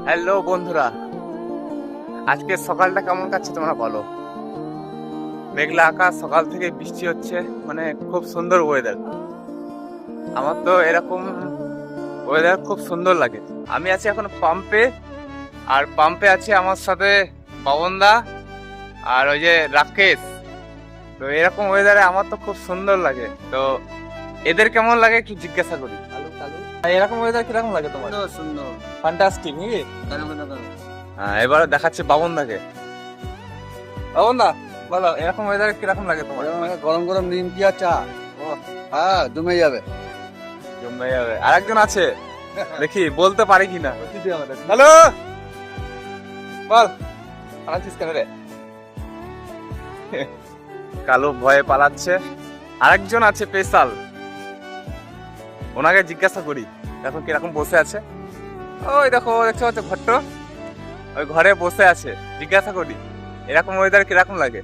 Hello বন্ধুরা, আজকে সকালটা কেমন কাটছে তোমরা বলো। মেঘলা আকাশ, সকাল থেকে বৃষ্টি হচ্ছে, মানে খুব সুন্দর ওয়েদার। আমার তো এরকম ওয়েদার খুব সুন্দর লাগে। আমি আছি এখন পাম্পে, আর পাম্পে আছে আমার সাথে পবনদা আর ওই যে রাকেশ। তো এরকম ওয়েদারে আমার তো খুব সুন্দর লাগে। তো এদের কেমন লাগে একটু জিজ্ঞাসা করি। আর এরকম ওয়েদার কিরকম লাগে তোমার? সুন্দর ফ্যান্টাস্টিক নাকি? হ্যাঁ, এবারে দেখাচ্ছে বাবনদাকে। বাবনদা বলো, এরকম ওয়েদারে কিরকম লাগে তোমার? গরম গরম নিমকি আর চা। ও, হ্যাঁ, জমে যাবে। জমে যাবে। আরেকজন আছে, দেখি বলতে পারে কিনা। হ্যালো, বল, পালাচ্ছিস কেন রে? কালো ভয়ে পালাচ্ছে। আরেকজন আছে স্পেশাল, ওনাকে জিজ্ঞাসা করি এখন কিরকম বসে আছে। ওই দেখো, দেখতে পাচ্ছ ঘরটা, ওই ঘরে বসে আছে। জিজ্ঞাসা করি এরকম ওয়েদার কিরকম লাগে।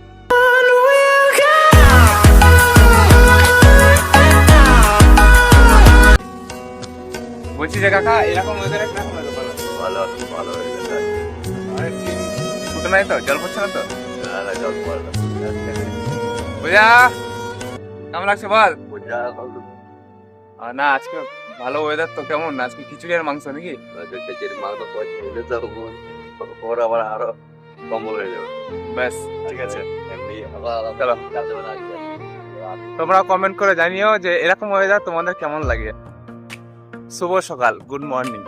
বলছি যে কাকা, এরকম ওয়েদারে কিরকম লাগে বলো? ভালো ভালো ফুটো নাই তো, জল পড়ছে না তো? জল পড়লো। বুঝা কেমন লাগছে বল? না, আজকে ভালো ওয়েদার তো। কেমন আজকে খিচুড়ি আর মাংস নাকি? ওর আবার আরো কম্বল হয়ে যাবে। ব্যাস, ঠিক আছে। এমনি চলো। তোমরা কমেন্ট করে জানিও যে এরকম ওয়েদার তোমাদের কেমন লাগে। শুভ সকাল, গুড মর্নিং।